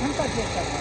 घंटा चेक करना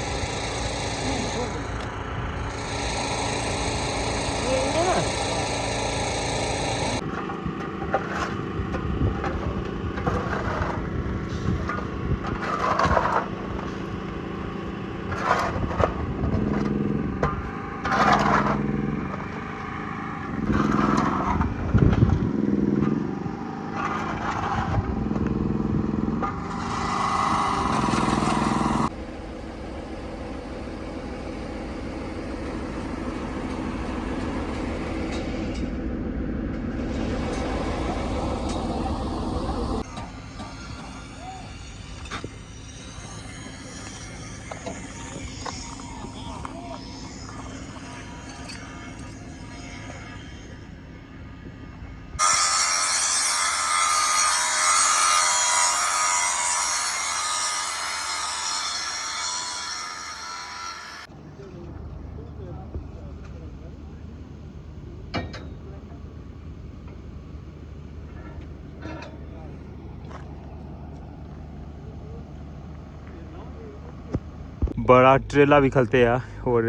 बड़ा ट्रेला भी खलते हैं और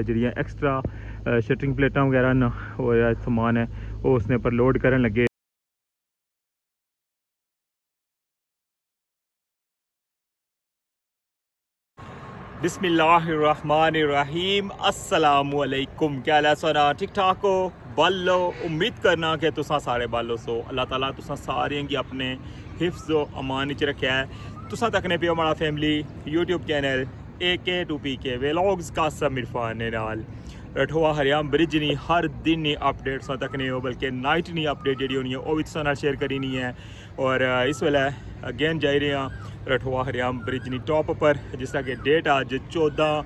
जड़ियाँ एक्स्ट्रा शटरिंग प्लेटा वगैरह न और समान है वो उसने पर लोड करन लगे। बिस्मिल्लाहिर्रहमानिर्रहीम, अस्सलामुअलैकुम। क्या हाल है सोना, ठीक ठाक हो? बालो उम्मीद करना कि तुसा सारे बालो सो अल्लाह ताला तुसा सारे की अपने हिफ्ज़ व अमान च रखा है। तुसा तकने पियो हमारा family YouTube channel AK2PK vlogs का सब इरफान ने नाल रठवा हरियाम ब्रिज नहीं हर दिन नहीं अपडेट सा तक नहीं हो बल्कि नाइट नहीं अपडेट जी होनी है वह भी तुसा शेयर करी नहीं है। और इस वेले अगेन जा रहे हैं रठवा हरियाम ब्रिज नहीं टॉप पर जिसका कि डेट अज 14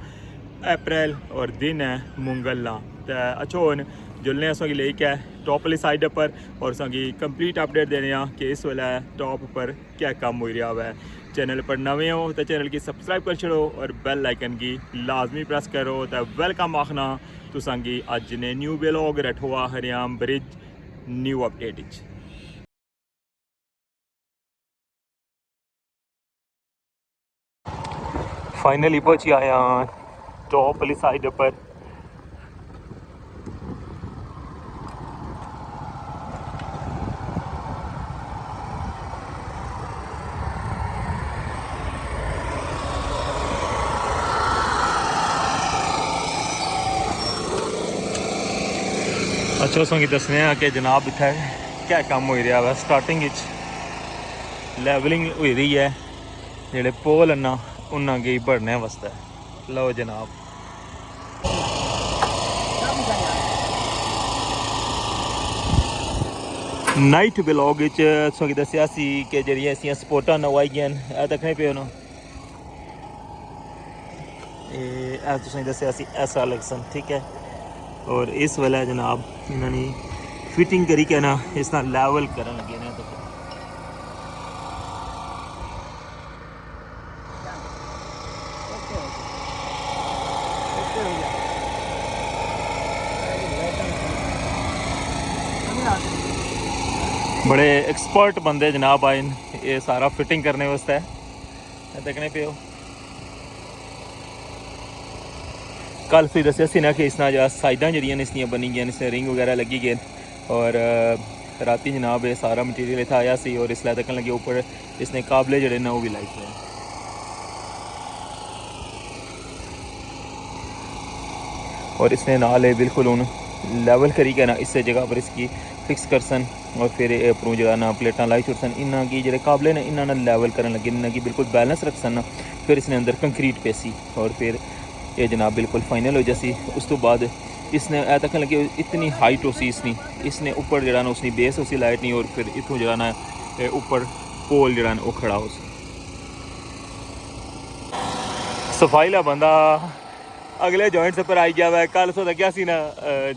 अप्रैल और दिन है मंगल। तो अच्छो जुलने असें लेके टॉप वाली साइड पर और असेंगी कंप्लीट अपडेट देने कि इस वेले टॉप पर क्या काम हो रहा है। चैनल पर नवे हो तो चैनल की सब्सक्राइब कर छड़ो और बेल आइकन की लाजमी प्रेस करो। तो वेलकम आखना तुसांगी अज ने न्यू व्लॉग रठवा हरियाम ब्रिज न्यू अपडेट। फाइनली पहुंची आया टॉप वाली साइड पर। अच्छा असेंगी दसने कि जनाब इत्थै क्या काम हो रहा है। स्टार्टिंग लैवलिंग हो रही है जेडे पोल ना उन्होंने बढ़ने वास्ते। लो जनाब नाइट ब्लॉग तुसेंगी दस्सिया सी कि जेहड़ियां ऐसियां स्पोर्टां नवाइयां न दिक्खने पे हो तुसेंगी दस्सिया सी ऐसा लक्सन ठीक है। और इस वेले जनाब इन्होंने फिटिंग करी के ना इसका लैवल करन लगे ने। तो बड़े एक्सपर्ट बंदे जनाब आए ये सारा फिटिंग करने वास्ते देखने पे हो। कल फिर दसिया सी ना कि इसना जो साइडां जड़ियां इसदियां बनी गई इसने रिंग वगैरह लगी गए और राती जनाब ये सारा मटीरियल इतना आया सी और इसलिए तकन लगे ऊपर इसने काबले जड़े ना वो भी लाई थे। और इसने नाल बिल्कुल हूँ लैवल करी के ना इस जगह पर इसकी फिक्स कर सन और फिर अपनों जो ना प्लेटा लाई छुड़ सन इन्हों की जो काबले ने इन्होंने लैवल करन लगे इन्हों की बिल्कुल बैलेंस रख सन। फिर इसने अंदर कंक्रीट पेसी और फिर ये जनाब बिल्कुल फाइनल हो जासी। उस तो बाद इसने ए तक लगे इतनी हाइट हो सी इसने ऊपर जरा ना उसकी बेस उसी लाइट नहीं और फिर इतों जरा ना ऊपर पोल जरा वो खड़ा हो सी। सफाई ला बंदा अगले जॉइंट से पर आई गया हुआ है। कल सो क्या सी ना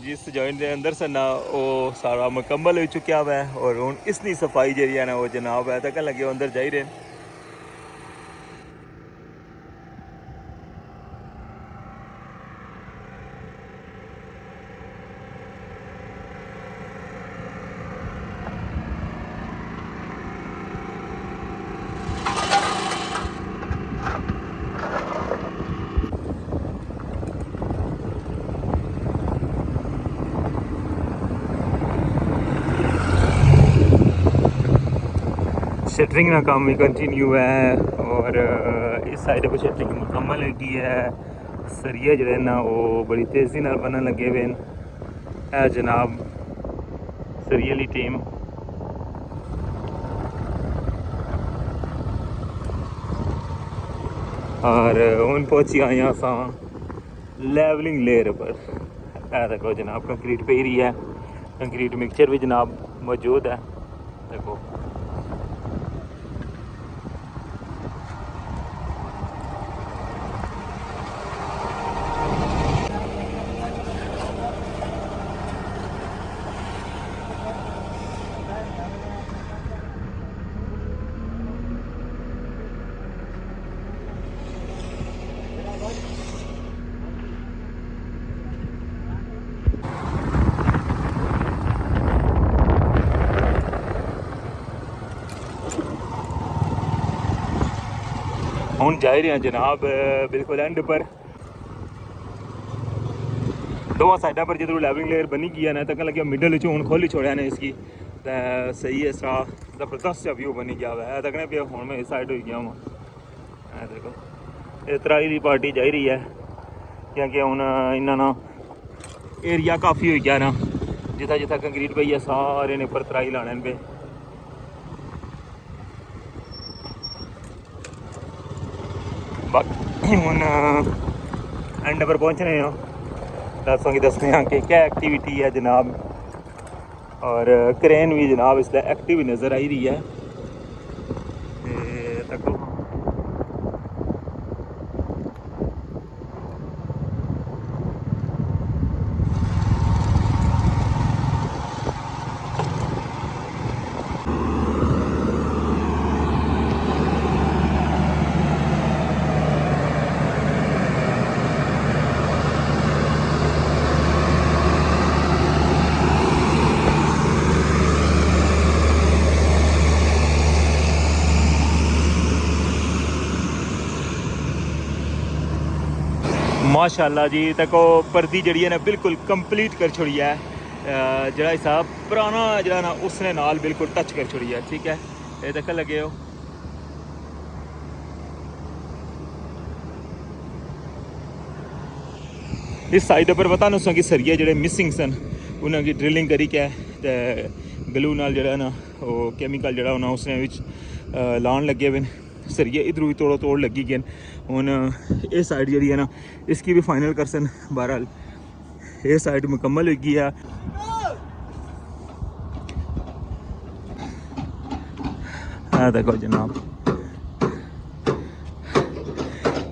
जिस जॉइंट के अंदर से ना वो सारा मुकम्मल हो चुका हुआ है और हूँ इसकी सफाई जी है ना वो जनाब है तो लगे अंदर जा ही रहे। शटरिंग का काम भी कंटिन्यू है और इस साइड पर शटरिंग मुकम्मल लगी है। सरिये जो है ना वो बड़ी तेज़ी नाल बनन लगे हुए हैं जनाब सरिये वाली टीम। और हूँ पहुंची आए अस लेवलिंग लेयर पर। देखो जनाब कंक्रीट पे रही है, कंक्रीट मिक्सचर भी जनाब मौजूद है। देखो हूँ जा रहे हैं जनाब बिल्कुल एंड पर। दो साइडा पर जो लेवलिंग लेयर बनी गई है ना तक लगे मिडल चो हूँ खोली छोड़ा ने इसकी सही है। सा जबरदस्त व्यू बनी गया हुआ है तकने पे हूँ मैं इस साइड हो गया हूँ। देखो ये त्राई की पार्टी जा रही है क्योंकि हूँ इन्ना ना एरिया काफ़ी हो गया ना जिथा जिथा कंक्रीट पई है सारे ने पर त्राई लाने पे। बाकी हूँ एंड पर पहुँच रहे हो दसों की दसने कि क्या एक्टिविटी है जनाब। और क्रेन भी जनाब इसलिए एक्टिव नज़र आई रही है। तको माशाल्लाह जी तको पर्दी जड़ी है ना बिल्कुल कंप्लीट कर छोड़ी है। जड़ा हिसाब पुराना जड़ा ना उसने नाल बिल्कुल टच कर छोड़ी है। ठीक है ये देख लगे हो इस साइड पर पता नहीं कि सरिये जड़े मिसिंग सन उन्होंने ड्रिलिंग करी क्या ग्लू नाल जड़ा ना वो केमिकल जड़ा होना उसने विच लान लगे हुए सरिये इधरों भी तोड़ो तोड़ लगी गए हूँ। ये साइड जी है ना इसकी भी फाइनल करसन। बहरहाल ये साइड मुकम्मल हो गई है। देखो जनाब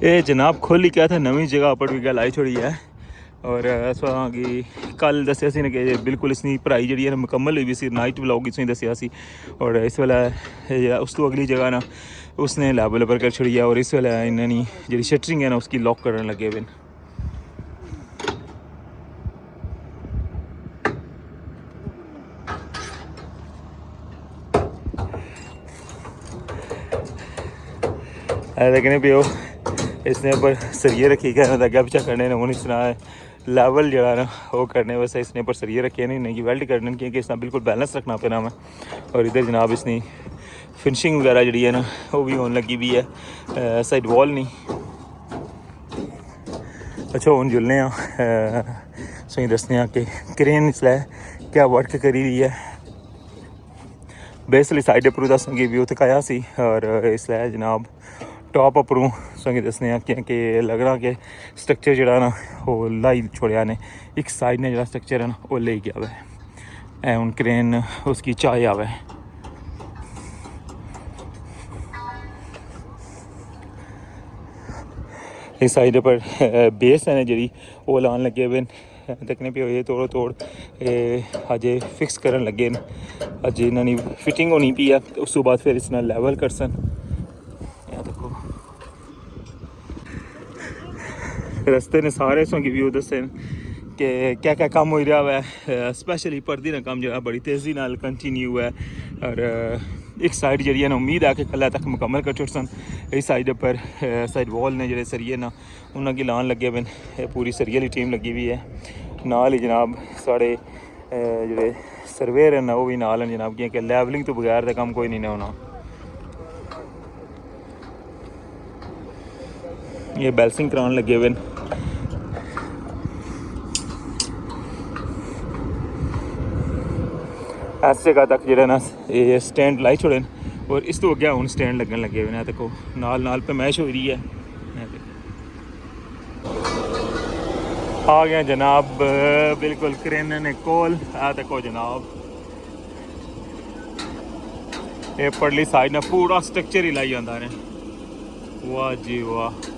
ये जनाब खोली क्या था नवी जगह पर भी गल आई छोड़ी है। और की कल दसिया सी कि बिल्कुल इसकी पढ़ाई जी है मुकम्मल हुई सी नाइट व्लॉग इसमें दसिया सी। और इस वेले उस तो अगली जगह ना उसने लेवल पर कर छड़ी है और इस वेले इन्होंने जी शटरिंग है ना उसकी लॉक करने लगे हुए। देखने पे इसने पर सरिये रखी गए अग्गे पिछा करने ने हूँ इस तरह लेवल जरा ना वो करने वैसे इसने पर सरिये रखे नहीं कि वेल्ड करने क्योंकि इसना बिल्कुल बैलेंस रखना पैना मैं। और इधर जनाब इसनी फिनिशिंग वगैरह जी है ना वो भी होने लगी भी है साइड वॉल नहीं। अच्छा हूँ जुलने सही दसने कि क्रेन इसलिए क्या वर्क करी रही है। बेसली साइड पर दसांगी व्यू दिखाया सी और इसलिए जनाब टॉप उपरों संगे दसने क्योंकि लगना कि स्ट्रक्चर जरा ना वो लाई छोड़िया ने एक साइड ने जरा स्ट्रक्चर है ना वो ले गया है हूँ क्रेन उसकी चाय आवे। इस साइड पर बेस है जी वो लान लगे हुए तकने पे ये तोड़ो तोड़ अजे फिक्स करन लगे न अजे इन्होंने फिटिंग होनी पी है उस तो बाद फिर इस नाल लैवल कर सन देखो रस्ते ने सारे सो व्यू दसे कि क्या क्या काम हो रहा है स्पैशली पर्दी ना काम जो बड़ी तेज़ी नाल कंटिन्यू है और एक साइड जी ना उम्मीद है कि कल तक मुकम्मल कर सन इस साइड पर साइड वॉल ने जो सरिये ना उन्होंने लान लगे हुए पूरी सरिये वाली टीम लगी हुई है नाल ही जनाब साढ़े जोड़े सर्वेयर हैं वो भी नाल हैं जनाब कि लैवलिंग तो बगैर का काम कोई नहीं होना ये बैलेंसिंग कराने लगे हुए इस जगह तक जो ना ये स्टैंड लाई छोड़े और इस तो अगे हूँ स्टैंड लगन लगे हुए हैं देखो नाल नाल पे मैश हो रही है आ गया जनाब बिल्कुल क्रेन ने कोल आ देखो जनाब ये पड़ली साइड ना पूरा स्ट्रक्चर ही लाई जाता है वाह जी वाह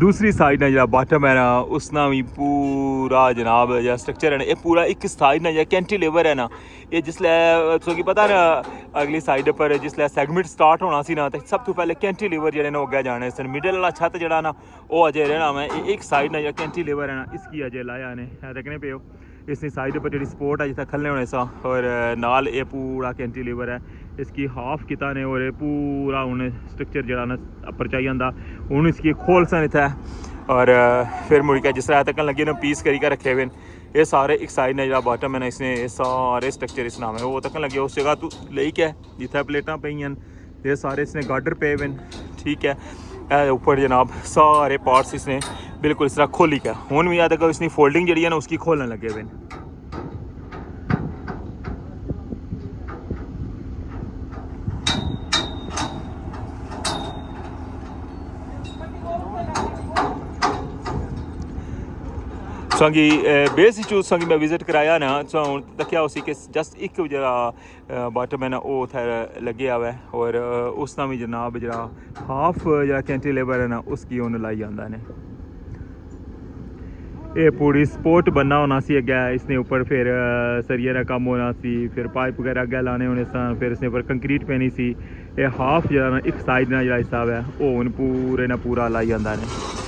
दूसरी साइड ना जो बाटम है ना उसना भी पूरा जनाब जो स्ट्रक्चर है ना ये पूरा एक साइड ना जो कैंटिलीवर है ना ये जिसले तो कि पता ना अगली साइड पर जिसले सेगमेंट स्टार्ट होना सी ना तो सब तो पहले कैंटिलीवर जो अगे जाने सन मिडल वाला छत जड़ा ना वो अजय रहना मैं एक साइड ना जो कैंटिलीवर है ना इसकी अजय लाया ने देखने पे हो इसकी साइड पर जी सपोर्ट है जितना खलने होने सा और नाल ये पूरा कैंटिलीवर है इसकी हाफ किता ने और पूरा उन्हें स्ट्रक्चर जरा ना अपर चाहिए हूँ इसकी खोल सन इतना और फिर मुड़ के जिस तरह तक लगे ना पीस करी रखे हुए ये सारे एक साइड ने जो बॉटम है ना इसने ये सारे स्ट्रक्चर इस नाम है वो तक लगे उस जगह तू ले के जिथे प्लेटा पईन ये सारे इसने गार्डर पे हुए ठीक है ऊपर जनाब सारे पार्ट्स इसने बिल्कुल इस तरह खोली क्या हूँ भी याद है इसकी फोल्डिंग जी है ना उसकी खोलने लगे हुए संगी बेस चूज संगी मैं विजिट कराया ना तो तकिया उसी के जस्ट एक जरा बॉटम है ना वो था लगे हुआ है और उसका भी जनाब जरा हाफ जरा कैंटिलीवर है ना उसकी उन्हें लाई जाता है ये पूरी सपोर्ट बनना होना सी अगे इसने ऊपर फिर सरिये का काम होना सी फिर पाइप वगैरह अगे लाने होने सन फिर इसने ऊपर कंक्रीट पैनी सी ये हाफ जरा ना एक साइड ना जरा हिसाब है वो हूँ पूरे ना पूरा लाई जाता है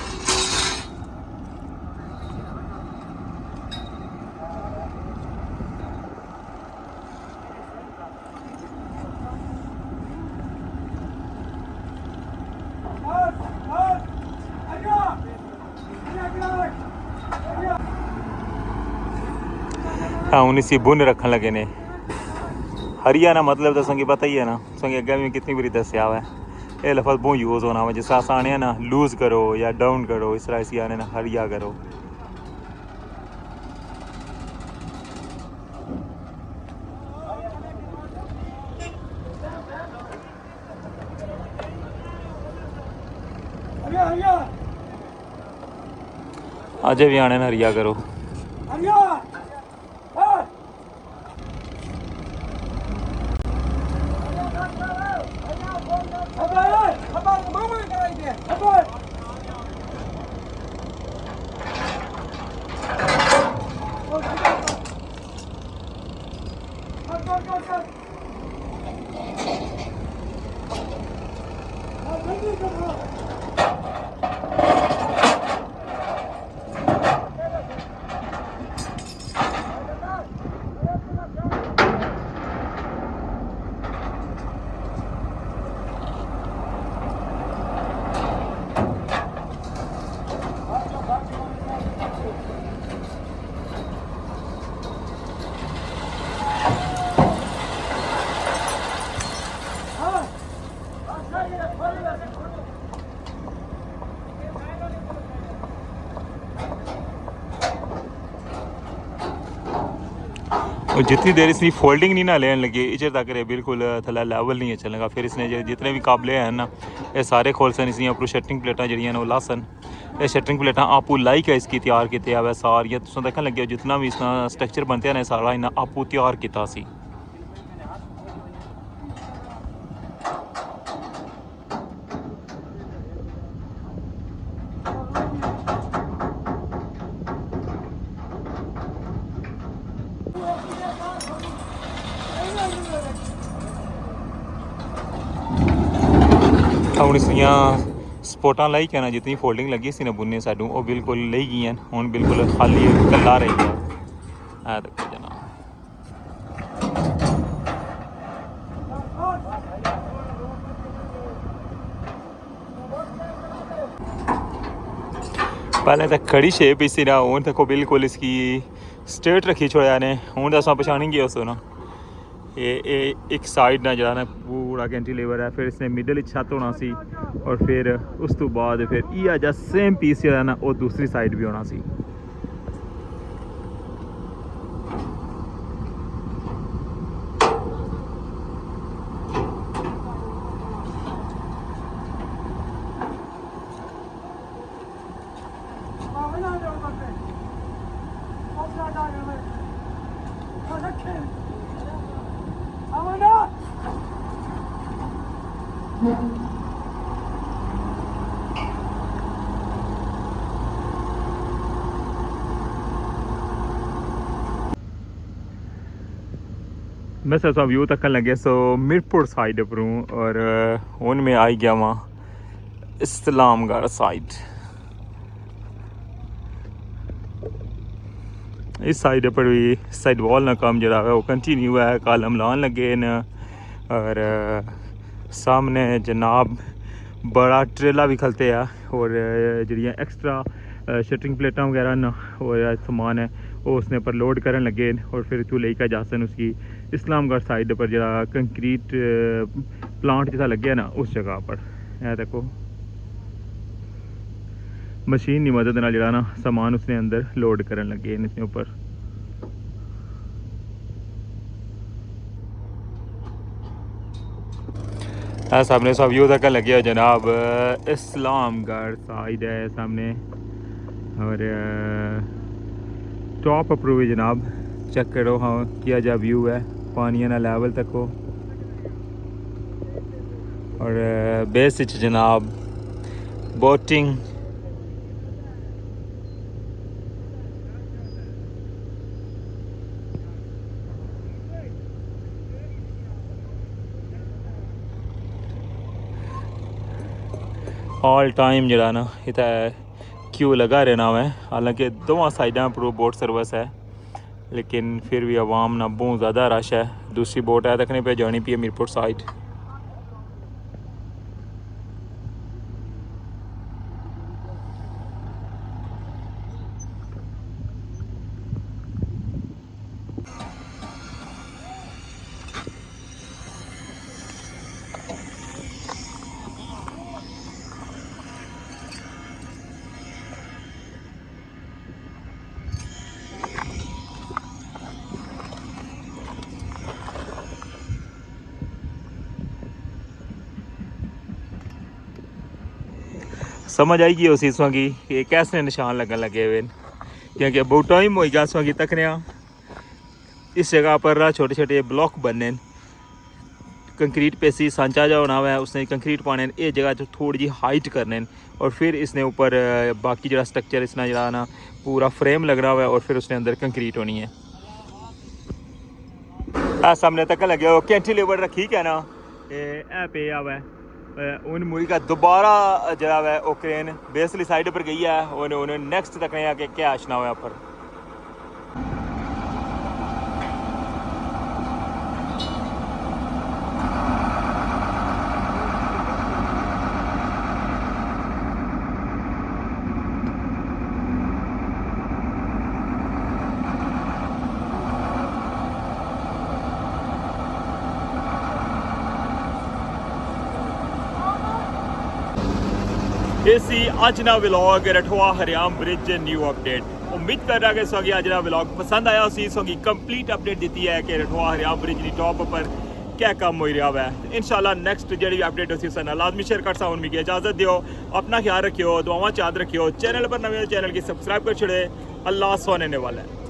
हूँ इसी बुन रखन लगे ने हरियाणा मतलब तो संगी पता ही है ना संगी अगर भी कितनी बारी दसिया हुआ है ये लफज बहुत यूज़ होना है जिस तरह आने है ना लूज़ करो या डाउन करो इस तरह इसी आने ना हरिया करो अजय भी आने ना हरिया करो और जितनी देर इसकी फोल्डिंग नहीं ना लेने लगी इधर तक रे बिल्कुल थला लेवल नहीं है चलेगा फिर इसने जितने भी काबले हैं ना ये सारे खोल सन इसकी ऊपर शर्टिंग प्लेटा जड़ियाँ वो ला सन ये शटरिंग प्लेटां आपू लाइक है इसकी तैयार किते हुए सारियां तुम देखने लगे हो जितना भी इसका स्ट्रक्चर बनते हैं सारा इन्हें आपू तैयार किया सी। ਹੁਣ ਇਸਦੀਆਂ ਸਪੋਰਟਾਂ ਲਈ ਕਹਿਣਾ ਜਿਤਨੀ ਫੋਲਡਿੰਗ ਲੱਗੀ ਸੀ ਨਾ ਬੁੰਨੇ ਸਾਡੂ ਉਹ ਬਿਲਕੁਲ ਲਈ ਗਈਆਂ ਹੁਣ ਬਿਲਕੁਲ ਖਾਲੀ ਕੱਲਾ ਰਹੀ ਹੈ। ਆ ਦੇਖੋ ਜਨਾਬ पहले तो खड़ी शेप इसी ना हूँ देखो बिल्कुल इसकी स्ट्रेट रखी छोड़ा ने हूँ तो अस पछानेंगे उस ना ये एक साइड ना जरा ना पूरा कैंटिलीवर है फिर इसने मिडल छत होना सी और फिर उस तो बाद फिर ये जा सेम पीस जरा ना वो दूसरी साइड भी होना सी। मैं सब व्यू तक लगे सो मीरपुर साइड उपरों और हूँ मैं आई गया वहाँ इस्लामगढ़ साइड। इस साइड पर भी साइड वॉल ना काम जरा है वो कंटिन्यू है कालम लान लगे न और सामने जनाब बड़ा ट्रेला भी खलते हैं और जड़ियाँ एक्स्ट्रा शटरिंग प्लेटा वगैरह न और सामान है वो उसने पर लोड करन लगे और फिर तू लेकर जा सन उसकी इस्लामगढ़ साइड पर जरा कंक्रीट प्लांट जैसा लगे ना उस जगह पर यह देखो मशीन की मदद नाल जरा ना सामान उसने अंदर लोड करन लगे इसके ऊपर। सामने सब व्यू तक लगे जनाब इस्लामगढ़ साइड है सामने और टॉप अप्रूव है जनाब चेक करो हाँ किया जा व्यू है पानी ना लेवल तक हो और बेस जनाब बोटिंग ऑल टाइम जरा ना इतना क्यू लगा रहना है हालांकि दोवां साइडा पर बोट सर्विस है लेकिन फिर भी आवाम ना बहुत ज़्यादा रश है। दूसरी बोट है देखने पे जानी पी है मीरपुर साइड। समझ आएगी उस इसवां की कि कैसे निशान लगन लगे हुए क्योंकि बहुत टाइम हो गया इसवां की तकने इस जगह पर छोटे छोटे ब्लॉक बनने कंक्रीट पे सी सांचा जा होना है उसने कंक्रीट पाने ये जगह जो थोड़ी जी हाइट करने और फिर इसने ऊपर बाकी जरा स्ट्रक्चर इसने जरा ना पूरा फ्रेम लगना हुआ है और फिर उसने अंदर कंक्रीट होनी है। सामने तक लगे हो कैंटिलीवर रखी क्या ना ए पे आवा उन मूवी का दोबारा जरा है वो क्रेन बेसली साइड पर गई है उन्होंने नेक्स्ट तक नहीं आके क्या आशना हुआ पर इसी अज ना व्लॉग रठवा हरियाम ब्रिज न्यू अपडेट उम्मीद कर रहा कि सो अज ना व्लॉग पसंद आया उसी सो कंप्लीट अपडेट दी है कि रठवा हरियाम ब्रिज की टॉप पर क्या काम हो रहा है। इंशाल्लाह नेक्स्ट जी अपडेट उसी से लाजमी शेयर कर साउन मिगी इजाजत दियो, अपना ख्याल रखियो, दुआवां याद रखियो, चैनल पर नवे चैनल की सब्सक्राइब कर छड़े। अल्लाह सोने वाला है।